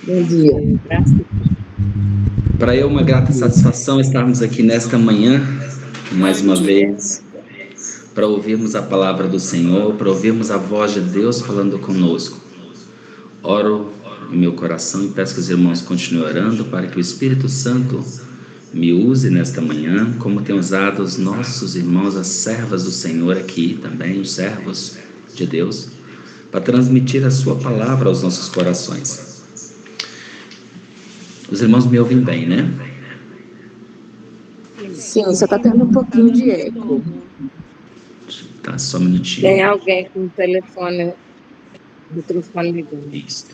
Bom dia. Para eu, uma grata satisfação estarmos aqui nesta manhã, mais uma vez, para ouvirmos a palavra do Senhor, para ouvirmos a voz de Deus falando conosco. Oro em meu coração e peço que os irmãos continuem orando para que o Espírito Santo me use nesta manhã, como tem usado os nossos irmãos, as servas do Senhor aqui também, os servos de Deus, para transmitir a sua palavra aos nossos corações. Os irmãos me ouvem bem, né? Sim, você está tendo um pouquinho de eco. Tá, só um minutinho. Tem alguém com o microfone ligando. Isso.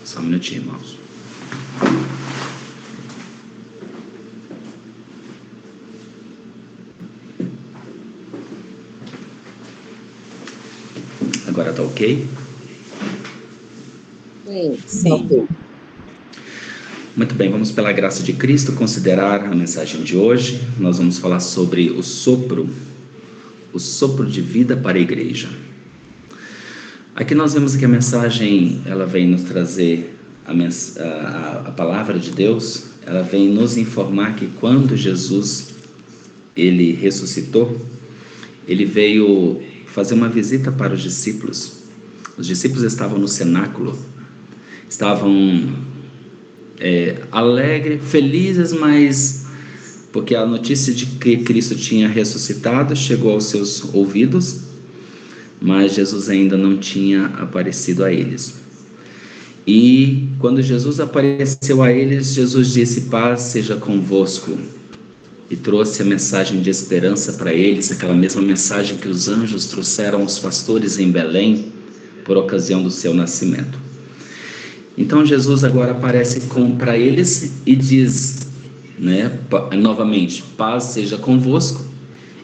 Só um minutinho, irmãos. Agora tá ok? Sim. Ok. Muito bem, vamos pela graça de Cristo considerar a mensagem de hoje. Nós vamos falar sobre o sopro de vida para a igreja. Aqui nós vemos que a mensagem, ela vem nos trazer a palavra de Deus, ela vem nos informar que quando Jesus, ele ressuscitou, ele veio fazer uma visita para os discípulos. Os discípulos estavam no cenáculo, estavam alegres, felizes, mas porque a notícia de que Cristo tinha ressuscitado chegou aos seus ouvidos, mas Jesus ainda não tinha aparecido a eles. E quando Jesus apareceu a eles, Jesus disse: paz seja convosco, e trouxe a mensagem de esperança para eles, aquela mesma mensagem que os anjos trouxeram aos pastores em Belém por ocasião do seu nascimento. Então Jesus agora aparece para eles e diz, novamente: paz seja convosco,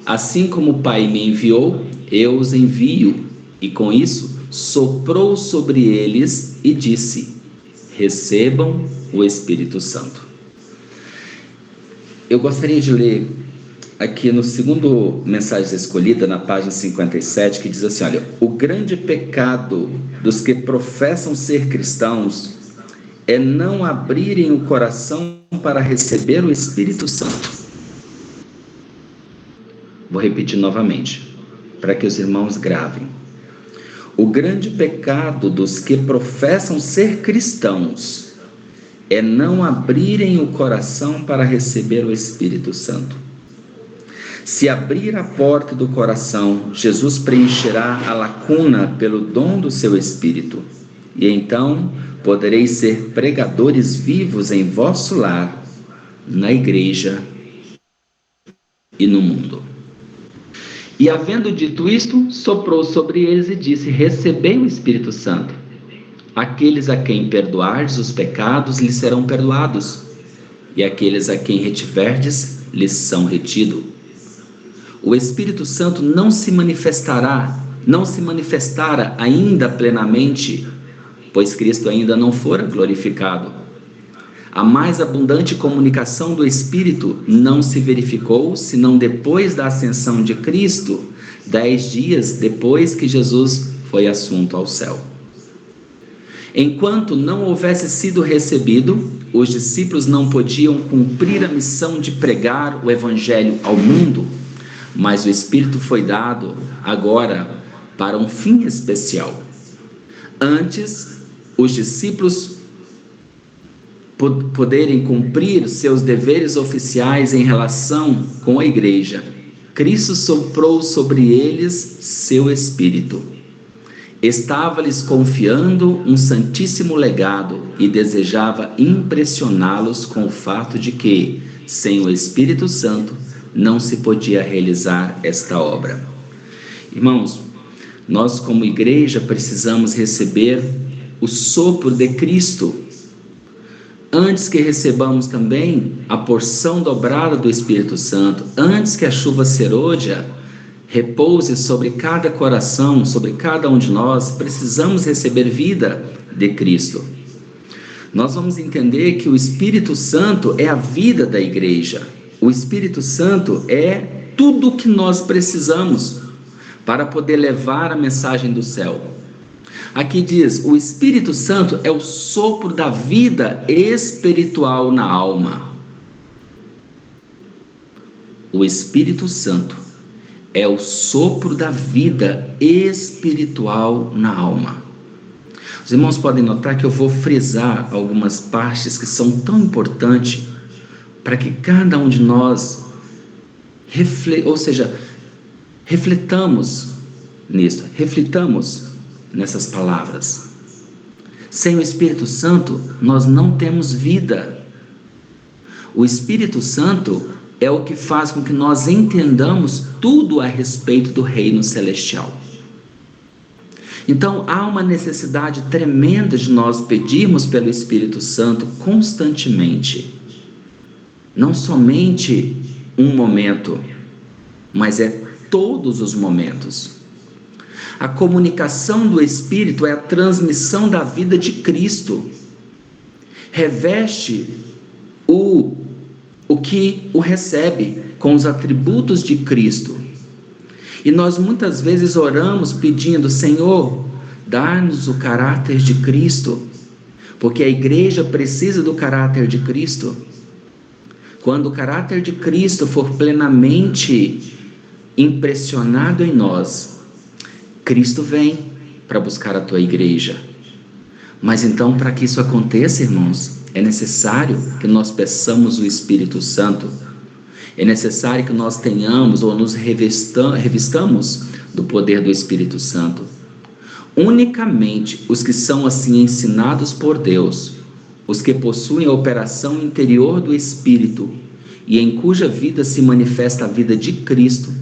assim como o Pai me enviou, eu os envio. E com isso soprou sobre eles e disse: recebam o Espírito Santo. Eu gostaria de ler aqui no segundo Mensagem Escolhida, na página 57, que diz assim: olha, o grande pecado dos que professam ser cristãos é não abrirem o coração para receber o Espírito Santo. Vou repetir novamente, para que os irmãos gravem. O grande pecado dos que professam ser cristãos é não abrirem o coração para receber o Espírito Santo. Se abrir a porta do coração, Jesus preencherá a lacuna pelo dom do seu Espírito, e então podereis ser pregadores vivos em vosso lar, na igreja e no mundo. E havendo dito isto, soprou sobre eles e disse: recebei o Espírito Santo. Aqueles a quem perdoardes os pecados lhes serão perdoados, e aqueles a quem retiverdes lhes são retidos. O Espírito Santo não se manifestara ainda plenamente, pois Cristo ainda não fora glorificado. A mais abundante comunicação do Espírito não se verificou, senão depois da ascensão de Cristo, 10 dias depois que Jesus foi assunto ao céu. Enquanto não houvesse sido recebido, os discípulos não podiam cumprir a missão de pregar o Evangelho ao mundo, mas o Espírito foi dado agora para um fim especial. Antes, os discípulos poderem cumprir seus deveres oficiais em relação com a igreja, Cristo soprou sobre eles seu Espírito. Estava-lhes confiando um santíssimo legado e desejava impressioná-los com o fato de que, sem o Espírito Santo, não se podia realizar esta obra. Irmãos, nós como igreja precisamos receber o sopro de Cristo, antes que recebamos também a porção dobrada do Espírito Santo, antes que a chuva serôdia repouse sobre cada coração, sobre cada um de nós, precisamos receber vida de Cristo. Nós vamos entender que o Espírito Santo é a vida da igreja. O Espírito Santo é tudo o que nós precisamos para poder levar a mensagem do céu. Aqui diz: o Espírito Santo é o sopro da vida espiritual na alma. O Espírito Santo é o sopro da vida espiritual na alma. Os irmãos podem notar que eu vou frisar algumas partes que são tão importantes para que cada um de nós reflitamos nisso, reflitamos nessas palavras. Sem o Espírito Santo, nós não temos vida. O Espírito Santo é o que faz com que nós entendamos tudo a respeito do reino celestial. Então, há uma necessidade tremenda de nós pedirmos pelo Espírito Santo constantemente. Não somente um momento, mas é todos os momentos. A comunicação do Espírito é a transmissão da vida de Cristo. Reveste o que o recebe com os atributos de Cristo. E nós muitas vezes oramos pedindo: Senhor, dá-nos o caráter de Cristo, porque a igreja precisa do caráter de Cristo. Quando o caráter de Cristo for plenamente impressionado em nós, Cristo vem para buscar a tua igreja. Mas então, para que isso aconteça, irmãos, é necessário que nós peçamos o Espírito Santo. É necessário que nós tenhamos ou nos revistamos do poder do Espírito Santo. Unicamente os que são assim ensinados por Deus, os que possuem a operação interior do Espírito e em cuja vida se manifesta a vida de Cristo,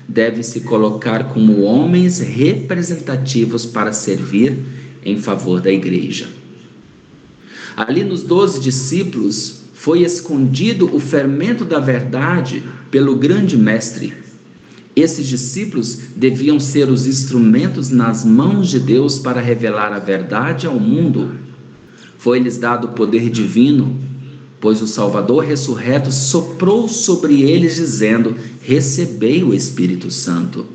devem se colocar como homens representativos para servir em favor da igreja. Ali nos 12 discípulos foi escondido o fermento da verdade pelo grande mestre. Esses discípulos deviam ser os instrumentos nas mãos de Deus para revelar a verdade ao mundo. Foi-lhes dado o poder divino, pois o Salvador ressurreto soprou sobre eles dizendo: recebei o Espírito Santo.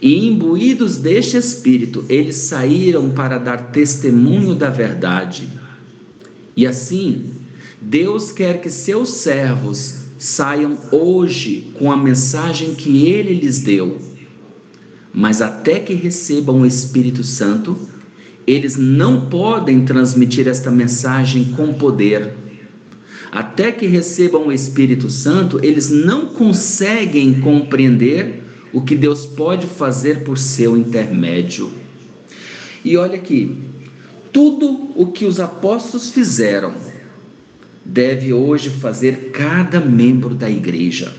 E imbuídos deste Espírito, eles saíram para dar testemunho da verdade. E assim, Deus quer que seus servos saiam hoje com a mensagem que Ele lhes deu. Mas até que recebam o Espírito Santo, eles não podem transmitir esta mensagem com poder. Até que recebam o Espírito Santo, eles não conseguem compreender o que Deus pode fazer por seu intermédio. E olha aqui, tudo o que os apóstolos fizeram, deve hoje fazer cada membro da igreja.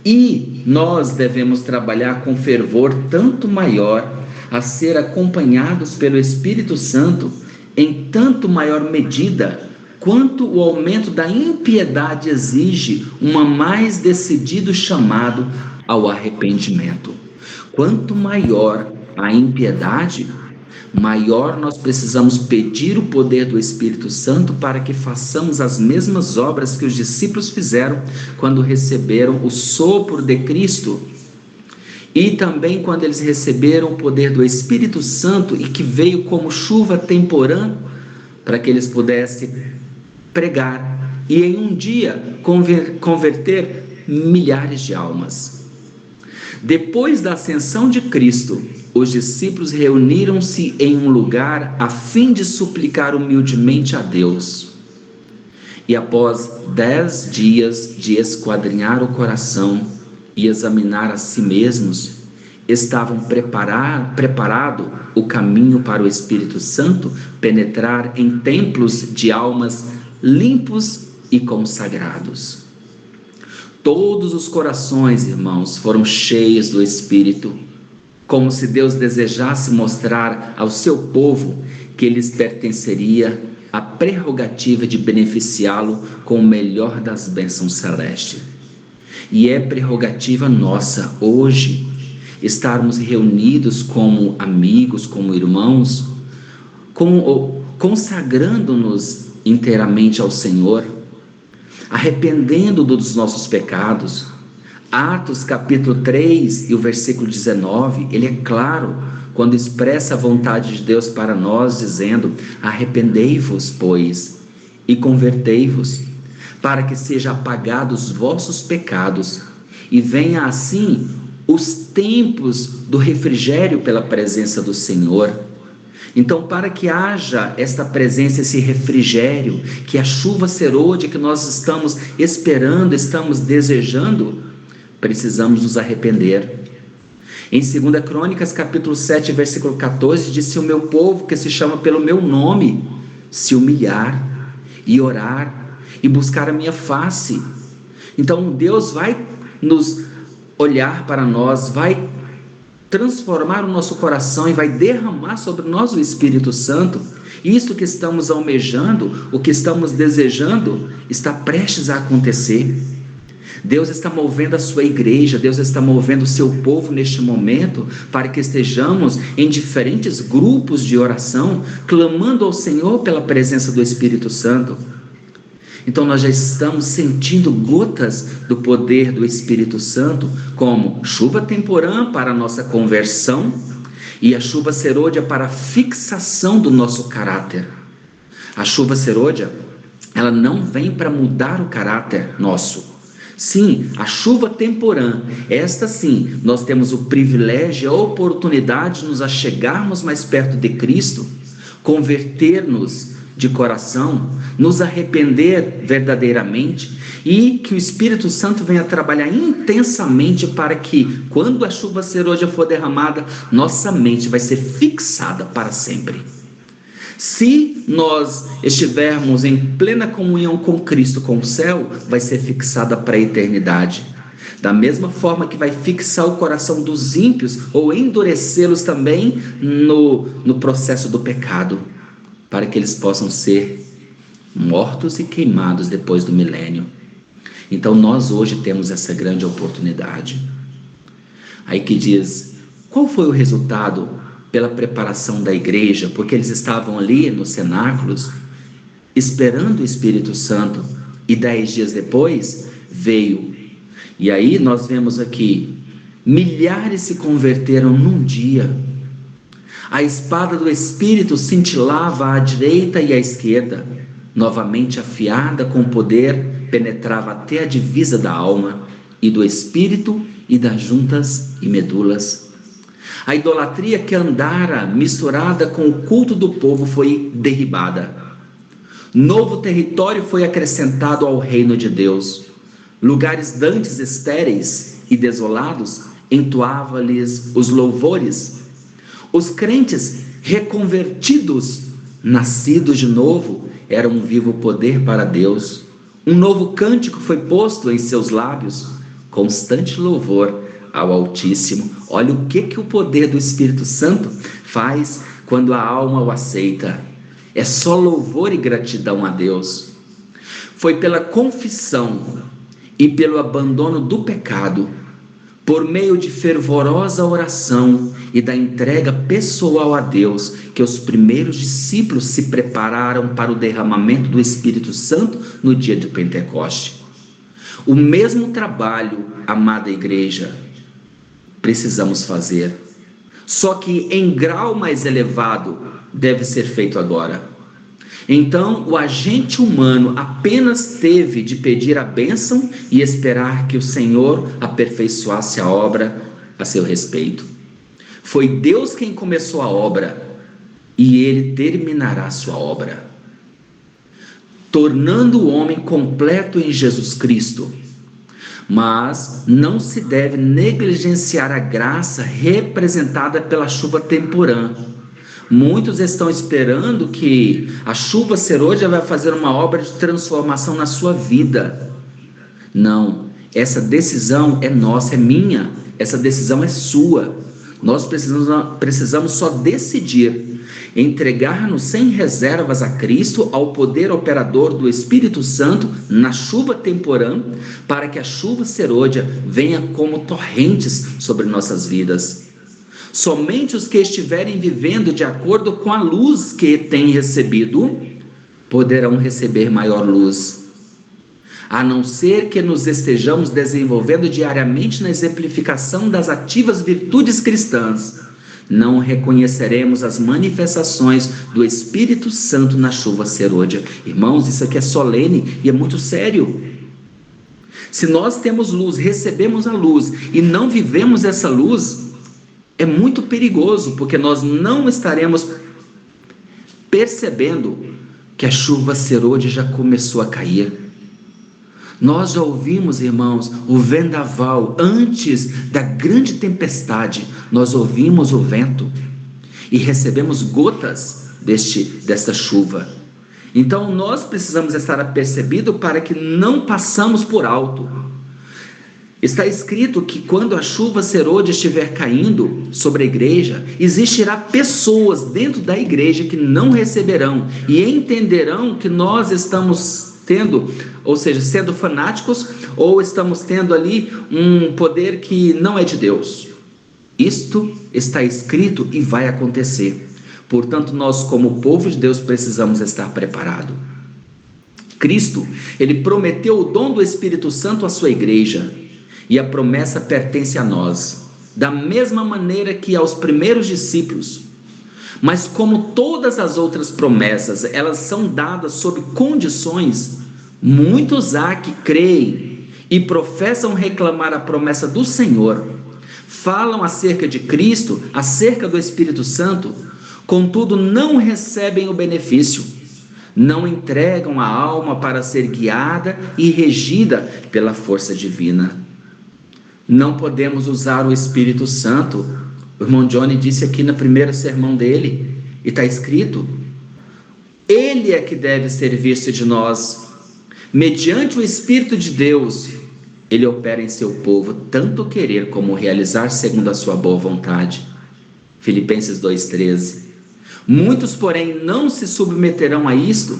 E nós devemos trabalhar com fervor tanto maior, a ser acompanhados pelo Espírito Santo, em tanto maior medida, quanto o aumento da impiedade exige mais decidido chamado ao arrependimento. Quanto maior a impiedade, maior nós precisamos pedir o poder do Espírito Santo para que façamos as mesmas obras que os discípulos fizeram quando receberam o sopro de Cristo. E também quando eles receberam o poder do Espírito Santo e que veio como chuva temporã para que eles pudessem pregar e em um dia converter milhares de almas. Depois da ascensão de Cristo, os discípulos reuniram-se em um lugar a fim de suplicar humildemente a Deus. E após 10 dias de esquadrinhar o coração e examinar a si mesmos, estavam preparado o caminho para o Espírito Santo penetrar em templos de almas limpos e consagrados. Todos os corações, irmãos, foram cheios do Espírito, como se Deus desejasse mostrar ao seu povo que lhes pertenceria a prerrogativa de beneficiá-lo com o melhor das bênçãos celestes. E é prerrogativa nossa hoje estarmos reunidos como amigos, como irmãos, consagrando-nos inteiramente ao Senhor, arrependendo dos nossos pecados, Atos capítulo 3 e o versículo 19, ele é claro quando expressa a vontade de Deus para nós, dizendo: arrependei-vos, pois, e convertei-vos, para que sejam apagados os vossos pecados, e venha assim os tempos do refrigério pela presença do Senhor. Então, para que haja esta presença, esse refrigério, que a chuva serôdia que nós estamos esperando, estamos desejando, precisamos nos arrepender. Em 2 Crônicas capítulo 7, versículo 14, diz: se o meu povo, que se chama pelo meu nome, se humilhar e orar e buscar a minha face. Então Deus vai nos olhar para nós, vai transformar o nosso coração e vai derramar sobre nós o Espírito Santo. Isso que estamos almejando, o que estamos desejando, está prestes a acontecer. Deus está movendo a sua igreja, Deus está movendo o seu povo neste momento, para que estejamos em diferentes grupos de oração, clamando ao Senhor pela presença do Espírito Santo. Então nós já estamos sentindo gotas do poder do Espírito Santo, como chuva temporã para a nossa conversão e a chuva serôdia para a fixação do nosso caráter. A chuva serôdia, ela não vem para mudar o caráter nosso. Sim, a chuva temporã, esta sim, nós temos o privilégio, a oportunidade de nos achegarmos mais perto de Cristo, converter-nos de coração, nos arrepender verdadeiramente, e que o Espírito Santo venha trabalhar intensamente para que, quando a chuva serôdia for derramada, nossa mente vai ser fixada para sempre. Se nós estivermos em plena comunhão com Cristo, com o céu, vai ser fixada para a eternidade. Da mesma forma que vai fixar o coração dos ímpios, ou endurecê-los também no processo do pecado, para que eles possam ser mortos e queimados depois do milênio. Então nós hoje temos essa grande oportunidade. Aí que diz: qual foi o resultado pela preparação da igreja? Porque eles estavam ali nos cenáculos, esperando o Espírito Santo, e 10 dias depois veio. E aí nós vemos aqui, milhares se converteram num dia. A espada do Espírito cintilava à direita e à esquerda, novamente afiada com poder, penetrava até a divisa da alma e do Espírito e das juntas e medulas. A idolatria que andara misturada com o culto do povo foi derribada. Novo território foi acrescentado ao reino de Deus. Lugares dantes estéreis e desolados entoava-lhes os louvores. Os crentes reconvertidos, nascidos de novo, eram um vivo poder para Deus. Um novo cântico foi posto em seus lábios, constante louvor ao Altíssimo. Olha o que o poder do Espírito Santo faz quando a alma o aceita. É só louvor e gratidão a Deus. Foi pela confissão e pelo abandono do pecado, por meio de fervorosa oração e da entrega pessoal a Deus, que os primeiros discípulos se prepararam para o derramamento do Espírito Santo no dia de Pentecoste. O mesmo trabalho, amada igreja, precisamos fazer, só que em grau mais elevado deve ser feito agora. Então o agente humano apenas teve de pedir a bênção e esperar que o Senhor aperfeiçoasse a obra a seu respeito. Foi Deus quem começou a obra e Ele terminará a sua obra, tornando o homem completo em Jesus Cristo. Mas não se deve negligenciar a graça representada pela chuva temporã. Muitos estão esperando que a chuva serôdia vai fazer uma obra de transformação na sua vida. Não, essa decisão é nossa, é minha, essa decisão é sua. Nós precisamos só decidir, entregar-nos sem reservas a Cristo, ao poder operador do Espírito Santo na chuva temporã, para que a chuva serôdia venha como torrentes sobre nossas vidas. Somente os que estiverem vivendo de acordo com a luz que têm recebido, poderão receber maior luz. a não ser que nos estejamos desenvolvendo diariamente na exemplificação das ativas virtudes cristãs, não reconheceremos as manifestações do Espírito Santo na chuva serôdia. Irmãos, isso aqui é solene e é muito sério. Se nós temos luz, recebemos a luz e não vivemos essa luz, é muito perigoso, porque nós não estaremos percebendo que a chuva serôdia já começou a cair. Nós já ouvimos, irmãos, o vendaval. Antes da grande tempestade, nós ouvimos o vento e recebemos gotas desta chuva. Então nós precisamos estar apercebidos para que não passamos por alto. Está escrito que quando a chuva serôdia estiver caindo sobre a igreja, existirá pessoas dentro da igreja que não receberão e entenderão que nós estamos tendo, ou seja, sendo fanáticos, ou estamos tendo ali um poder que não é de Deus. Isto está escrito e vai acontecer. Portanto, nós como povo de Deus precisamos estar preparados. Cristo, ele prometeu o dom do Espírito Santo à sua igreja, e a promessa pertence a nós, da mesma maneira que aos primeiros discípulos. Mas como todas as outras promessas, elas são dadas sob condições, muitos há que creem e professam reclamar a promessa do Senhor, falam acerca de Cristo, acerca do Espírito Santo, contudo não recebem o benefício, não entregam a alma para ser guiada e regida pela força divina. Não podemos usar o Espírito Santo. O irmão Johnny disse aqui no primeiro sermão dele, e está escrito, ele é que deve ser visto de nós. Mediante o Espírito de Deus, ele opera em seu povo, tanto querer como realizar segundo a sua boa vontade. Filipenses 2,13. Muitos, porém, não se submeterão a isto,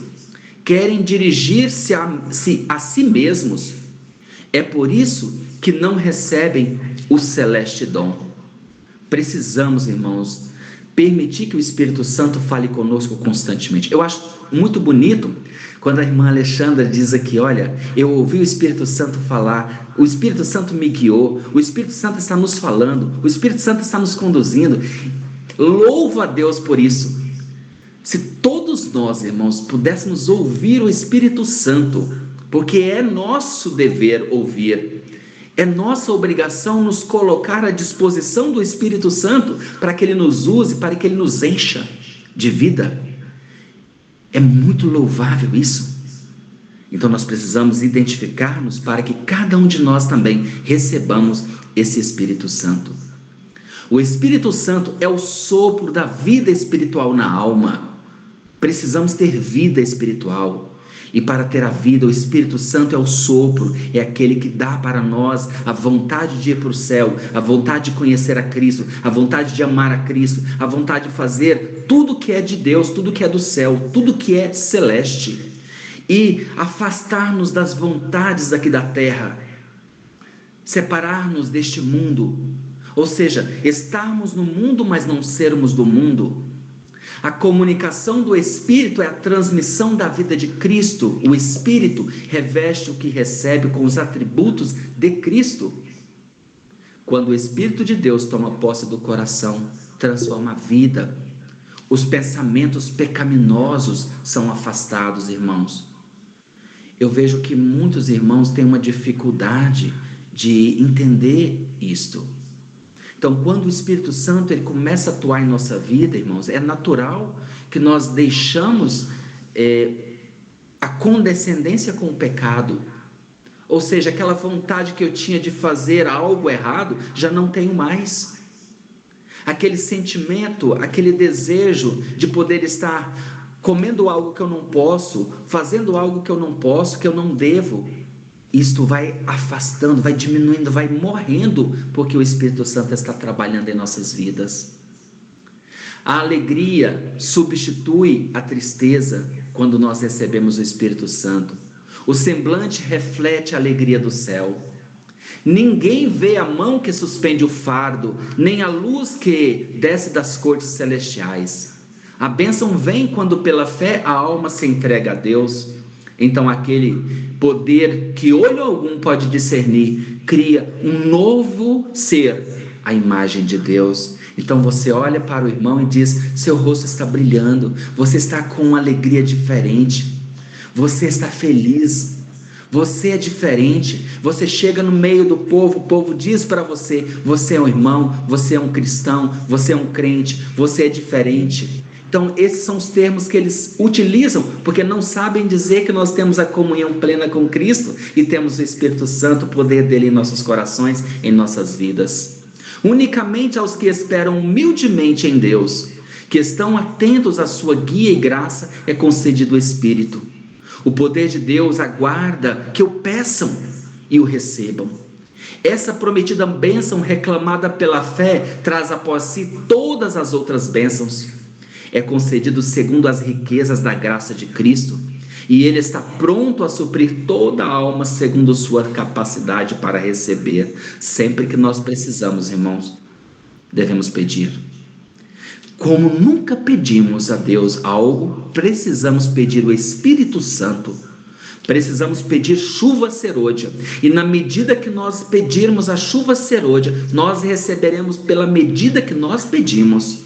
querem dirigir-se a si mesmos. É por isso que não recebem o celeste dom. Precisamos, irmãos, permitir que o Espírito Santo fale conosco constantemente. Eu acho muito bonito quando a irmã Alexandra diz aqui, olha, eu ouvi o Espírito Santo falar, o Espírito Santo me guiou, o Espírito Santo está nos falando, o Espírito Santo está nos conduzindo. Louvo a Deus por isso. Se todos nós, irmãos, pudéssemos ouvir o Espírito Santo, porque é nosso dever ouvir, é nossa obrigação nos colocar à disposição do Espírito Santo para que ele nos use, para que ele nos encha de vida. É muito louvável isso. Então nós precisamos identificar-nos para que cada um de nós também recebamos esse Espírito Santo. O Espírito Santo é o sopro da vida espiritual na alma. Precisamos ter vida espiritual. E para ter a vida, o Espírito Santo é o sopro, é aquele que dá para nós a vontade de ir para o céu, a vontade de conhecer a Cristo, a vontade de amar a Cristo, a vontade de fazer tudo que é de Deus, tudo que é do céu, tudo que é celeste. E afastar-nos das vontades aqui da terra, separar-nos deste mundo, ou seja, estarmos no mundo, mas não sermos do mundo. A comunicação do Espírito é a transmissão da vida de Cristo. O Espírito reveste o que recebe com os atributos de Cristo. Quando o Espírito de Deus toma posse do coração, transforma a vida. Os pensamentos pecaminosos são afastados, irmãos. Eu vejo que muitos irmãos têm uma dificuldade de entender isto. Então, quando o Espírito Santo ele começa a atuar em nossa vida, irmãos, é natural que nós deixamos a condescendência com o pecado. Ou seja, aquela vontade que eu tinha de fazer algo errado, já não tenho mais. Aquele sentimento, aquele desejo de poder estar comendo algo que eu não posso, fazendo algo que eu não posso, que eu não devo. Isto vai afastando, vai diminuindo, vai morrendo, porque o Espírito Santo está trabalhando em nossas vidas. A alegria substitui a tristeza quando nós recebemos o Espírito Santo. O semblante reflete a alegria do céu. Ninguém vê a mão que suspende o fardo, nem a luz que desce das cortes celestiais. A bênção vem quando pela fé a alma se entrega a Deus. Então aquele poder que olho algum pode discernir, cria um novo ser, a imagem de Deus. Então você olha para o irmão e diz: seu rosto está brilhando, você está com uma alegria diferente, você está feliz, você é diferente. Você chega no meio do povo, o povo diz para você: você é um irmão, você é um cristão, você é um crente, você é diferente. Então esses são os termos que eles utilizam, porque não sabem dizer que nós temos a comunhão plena com Cristo e temos o Espírito Santo, o poder dele em nossos corações, em nossas vidas. Unicamente aos que esperam humildemente em Deus, que estão atentos à sua guia e graça, é concedido o Espírito. O poder de Deus aguarda que o peçam e o recebam. Essa prometida bênção reclamada pela fé traz após si todas as outras bênçãos. É concedido segundo as riquezas da graça de Cristo, e Ele está pronto a suprir toda a alma segundo sua capacidade para receber. Sempre que nós precisamos, irmãos, devemos pedir. Como nunca pedimos a Deus algo, precisamos pedir o Espírito Santo. Precisamos pedir chuva serôdia. E na medida que nós pedirmos a chuva serôdia, nós receberemos pela medida que nós pedimos.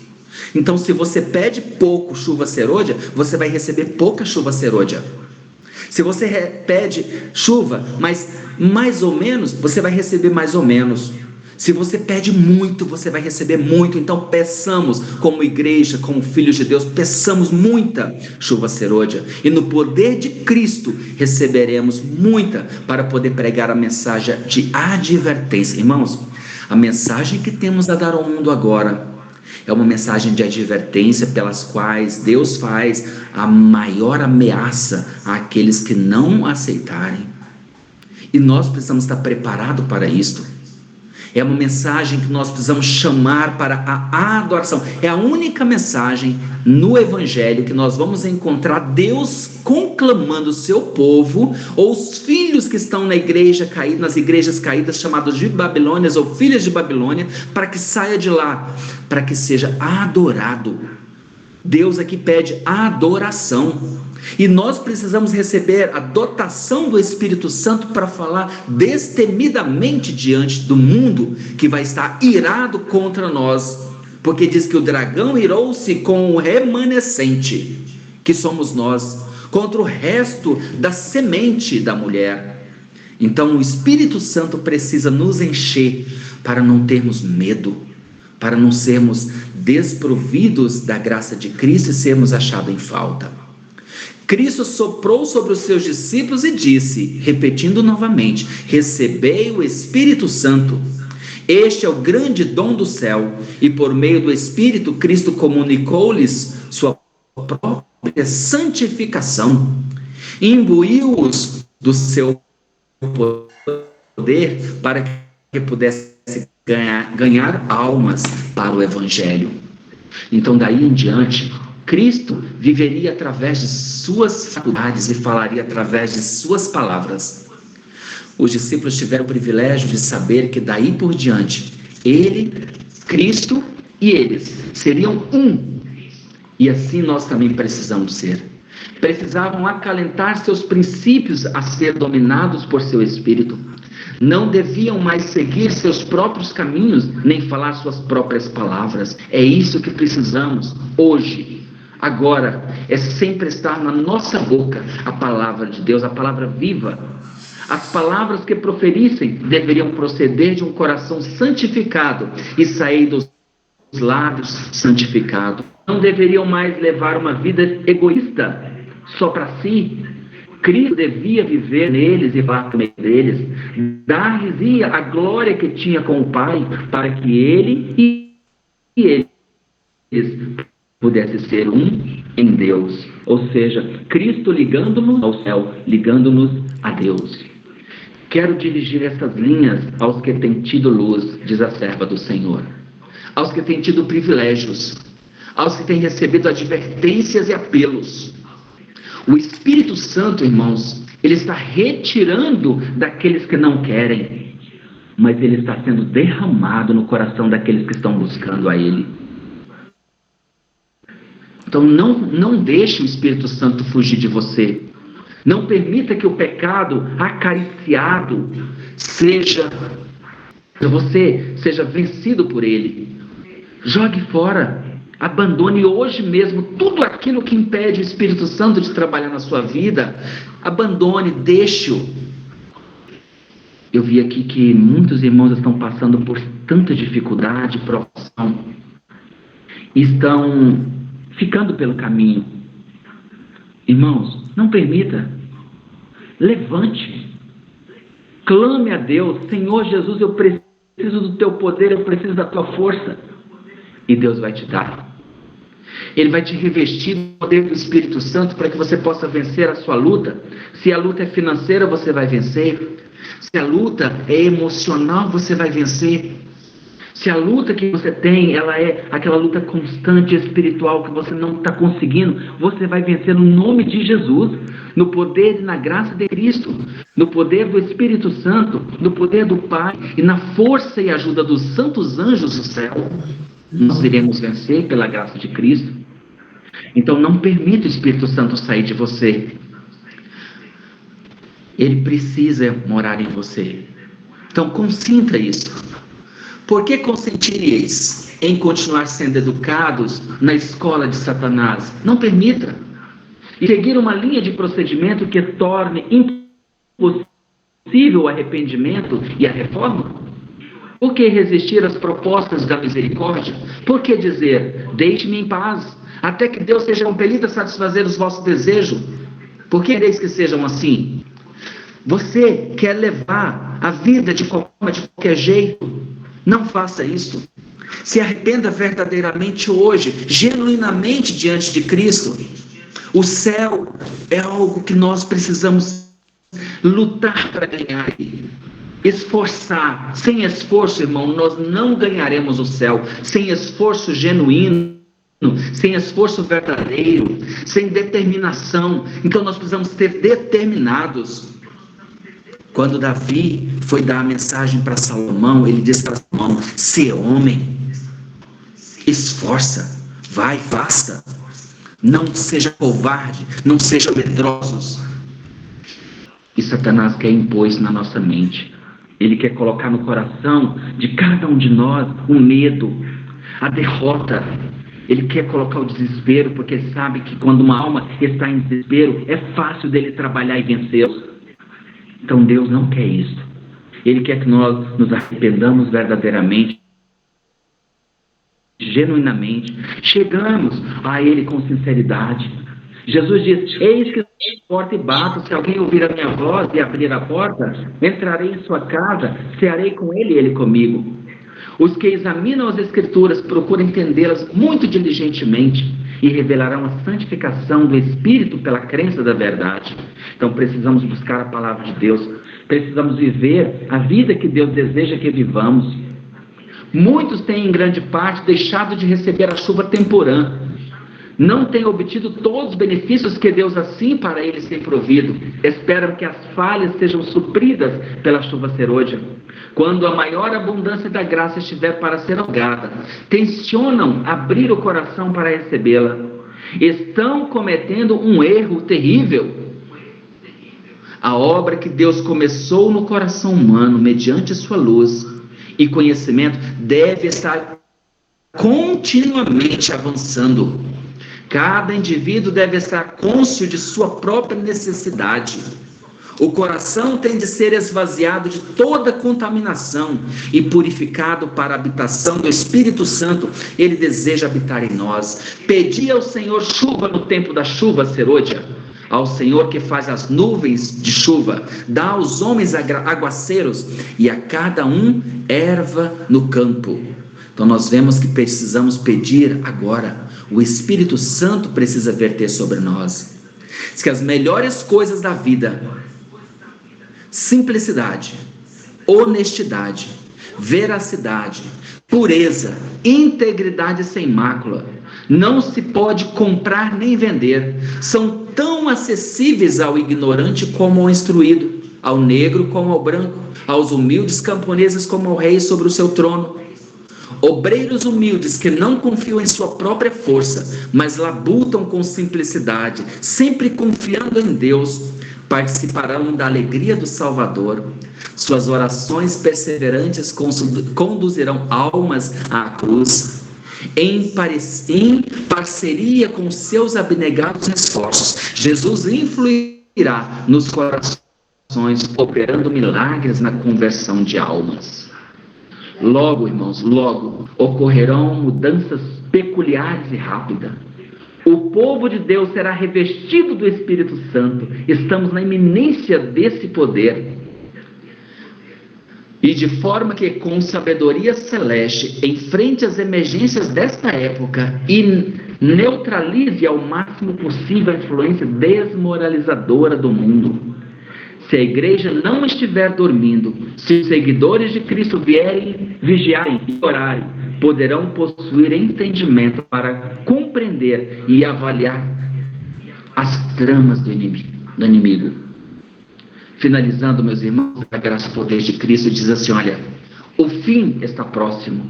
Então, se você pede pouco chuva serôdia, você vai receber pouca chuva serôdia. Se você pede chuva, mas mais ou menos, você vai receber mais ou menos. Se você pede muito, você vai receber muito. Então peçamos, como igreja, como filhos de Deus, peçamos muita chuva serôdia. E no poder de Cristo receberemos muita para poder pregar a mensagem de advertência. Irmãos, a mensagem que temos a dar ao mundo agora é uma mensagem de advertência pelas quais Deus faz a maior ameaça àqueles que não aceitarem. E nós precisamos estar preparados para isto. É uma mensagem que nós precisamos chamar para a adoração. É a única mensagem no Evangelho que nós vamos encontrar Deus conclamando o seu povo, ou os filhos que estão na igreja caída, nas igrejas caídas, chamados de Babilônias ou filhas de Babilônia, para que saia de lá, para que seja adorado. Deus aqui pede adoração. E nós precisamos receber a dotação do Espírito Santo para falar destemidamente diante do mundo que vai estar irado contra nós, porque diz que o dragão irou-se com o remanescente, que somos nós, contra o resto da semente da mulher. Então o Espírito Santo precisa nos encher para não termos medo, para não sermos desprovidos da graça de Cristo e sermos achados em falta. Cristo soprou sobre os seus discípulos e disse, repetindo novamente: recebei o Espírito Santo. Este é o grande dom do céu, e por meio do Espírito Cristo comunicou-lhes sua própria santificação, imbuiu-os do seu poder para que pudesse ganhar almas para o Evangelho. Então daí em diante, Cristo viveria através de suas faculdades e falaria através de suas palavras. Os discípulos tiveram o privilégio de saber que daí por diante, Ele, Cristo e eles seriam um. E assim nós também precisamos ser. Precisavam acalentar seus princípios a ser dominados por seu Espírito. Não deviam mais seguir seus próprios caminhos, nem falar suas próprias palavras. É isso que precisamos hoje. Agora, é sempre estar na nossa boca a palavra de Deus, a palavra viva. As palavras que proferissem deveriam proceder de um coração santificado e sair dos lábios santificados. Não deveriam mais levar uma vida egoísta, só para si. Cristo devia viver neles e falar por meio deles. Dar-lhes a glória que tinha com o Pai, para que Ele e eles pudesse ser um em Deus, ou seja, Cristo ligando-nos ao céu, ligando-nos a Deus. Quero dirigir essas linhas aos que têm tido luz, diz a serva do Senhor, aos que têm tido privilégios, aos que têm recebido advertências e apelos. O Espírito Santo, irmãos, ele está retirando daqueles que não querem, mas ele está sendo derramado no coração daqueles que estão buscando a Ele. Então não deixe o Espírito Santo fugir de você. Não permita que o pecado acariciado você seja vencido por ele. Jogue fora, abandone hoje mesmo tudo aquilo que impede o Espírito Santo de trabalhar na sua vida. Abandone, deixe-o. Eu vi aqui que muitos irmãos estão passando por tanta dificuldade, provação, e estão ficando pelo caminho. Irmãos, não permita. Levante. Clame a Deus: Senhor Jesus, eu preciso do teu poder, eu preciso da tua força. E Deus vai te dar. Ele vai te revestir do poder do Espírito Santo para que você possa vencer a sua luta. Se a luta é financeira, você vai vencer. Se a luta é emocional, você vai vencer. Se a luta que você tem, ela é aquela luta constante espiritual que você não está conseguindo, você vai vencer no nome de Jesus, no poder e na graça de Cristo, no poder do Espírito Santo, no poder do Pai e na força e ajuda dos santos anjos do céu. Nós iremos vencer pela graça de Cristo. Então não permita o Espírito Santo sair de você. Ele precisa morar em você. Então consinta isso. Por que consentiríeis em continuar sendo educados na escola de Satanás? Não permita. E seguir uma linha de procedimento que torne impossível o arrependimento e a reforma? Por que resistir às propostas da misericórdia? Por que dizer: deixe-me em paz, até que Deus seja compelido a satisfazer os vossos desejos? Por que quereis que sejam assim? Você quer levar a vida de qualquer jeito? Não faça isso. Se arrependa verdadeiramente hoje, genuinamente diante de Cristo. O céu é algo que nós precisamos lutar para ganhar. Esforçar. Sem esforço, irmão, nós não ganharemos o céu. Sem esforço genuíno, sem esforço verdadeiro, sem determinação. Então nós precisamos ser determinados. Quando Davi foi dar a mensagem para Salomão, ele disse para Salomão: "Se homem, esforça, vai, faça. Não seja covarde, não seja medrosos." E Satanás quer impor isso na nossa mente. Ele quer colocar no coração de cada um de nós o medo, a derrota. Ele quer colocar o desespero, porque ele sabe que quando uma alma está em desespero, é fácil dele trabalhar e vencê-los. Então Deus não quer isso. Ele quer que nós nos arrependamos verdadeiramente, genuinamente, chegamos a Ele com sinceridade. Jesus diz: "Eis que estou à porta e bato, se alguém ouvir a minha voz e abrir a porta, entrarei em sua casa, cearei com ele e ele comigo." Os que examinam as Escrituras procuram entendê-las muito diligentemente e revelarão a santificação do Espírito pela crença da verdade. Então precisamos buscar a palavra de Deus, precisamos viver a vida que Deus deseja que vivamos. Muitos têm em grande parte deixado de receber a chuva temporã, não têm obtido todos os benefícios que Deus assim para eles tem provido, esperam que as falhas sejam supridas pela chuva serôdia. Quando a maior abundância da graça estiver para ser rogada, tensionam abrir o coração para recebê-la. Estão cometendo um erro terrível. A obra que Deus começou no coração humano, mediante sua luz e conhecimento, deve estar continuamente avançando. Cada indivíduo deve estar cônscio de sua própria necessidade. O coração tem de ser esvaziado de toda contaminação e purificado para a habitação do Espírito Santo. Ele deseja habitar em nós. Pedi ao Senhor chuva no tempo da chuva serôdia, ao Senhor que faz as nuvens de chuva, dá aos homens aguaceiros e a cada um erva no campo. Então nós vemos que precisamos pedir agora. O Espírito Santo precisa verter sobre nós. Diz que as melhores coisas da vida: simplicidade, honestidade, veracidade, pureza, integridade sem mácula, não se pode comprar nem vender. São tão acessíveis ao ignorante como ao instruído, ao negro como ao branco, aos humildes camponeses como ao rei sobre o seu trono. Obreiros humildes que não confiam em sua própria força, mas labutam com simplicidade, sempre confiando em Deus, participarão da alegria do Salvador. Suas orações perseverantes conduzirão almas à cruz. Em parceria com seus abnegados esforços, Jesus influirá nos corações, operando milagres na conversão de almas. Logo, irmãos, logo ocorrerão mudanças peculiares e rápidas. O povo de Deus será revestido do Espírito Santo. Estamos na iminência desse poder. E de forma que, com sabedoria celeste, enfrente as emergências desta época e neutralize ao máximo possível a influência desmoralizadora do mundo. Se a igreja não estiver dormindo, se os seguidores de Cristo vigiarem e orarem, poderão possuir entendimento para compreender e avaliar as tramas do inimigo. Finalizando, meus irmãos, a graça e poder de Cristo diz assim: olha, o fim está próximo.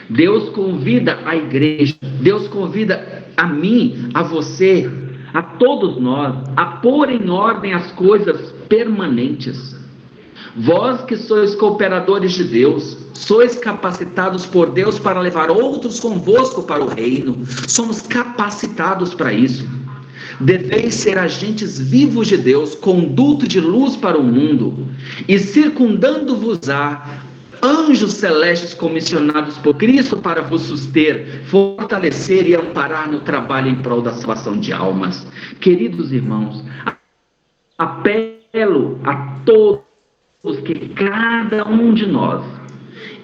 Deus convida a igreja, Deus convida a mim, a você, a todos nós, a pôr em ordem as coisas permanentes. Vós que sois cooperadores de Deus, sois capacitados por Deus para levar outros convosco para o reino. Somos capacitados para isso. Deveis ser agentes vivos de Deus, conduto de luz para o mundo, e circundando-vos-á anjos celestes comissionados por Cristo para vos suster, fortalecer e amparar no trabalho em prol da salvação de almas. Queridos irmãos, apelo a todos que cada um de nós,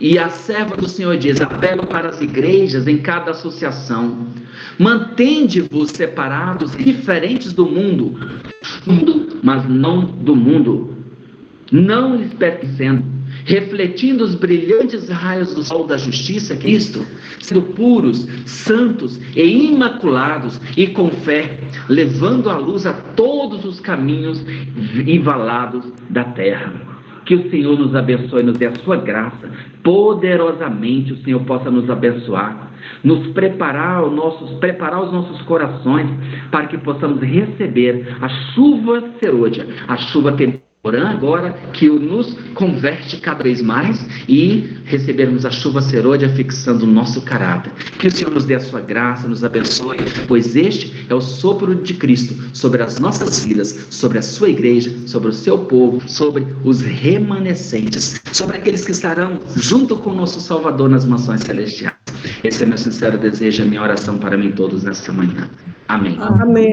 e a serva do Senhor diz, apelo para as igrejas em cada associação, mantende-vos separados e diferentes do mundo, mas não do mundo, não lhes pertencendo, refletindo os brilhantes raios do sol da justiça, Cristo, sendo puros, santos e imaculados, e com fé, levando a luz a todos os caminhos e valados da terra. Que o Senhor nos abençoe e nos dê a sua graça. Poderosamente o Senhor possa nos abençoar, nos preparar os nossos corações para que possamos receber a chuva serôdia, a chuva temporã agora, que nos converte cada vez mais, e recebermos a chuva serôdia fixando o nosso caráter. Que o Senhor nos dê a sua graça, nos abençoe, pois este é o sopro de Cristo sobre as nossas vidas, sobre a sua igreja, sobre o seu povo, sobre os remanescentes, sobre aqueles que estarão junto com o nosso Salvador nas mansões celestiais. Esse é meu sincero desejo, a minha oração para mim todos nesta manhã. Amém. Amém.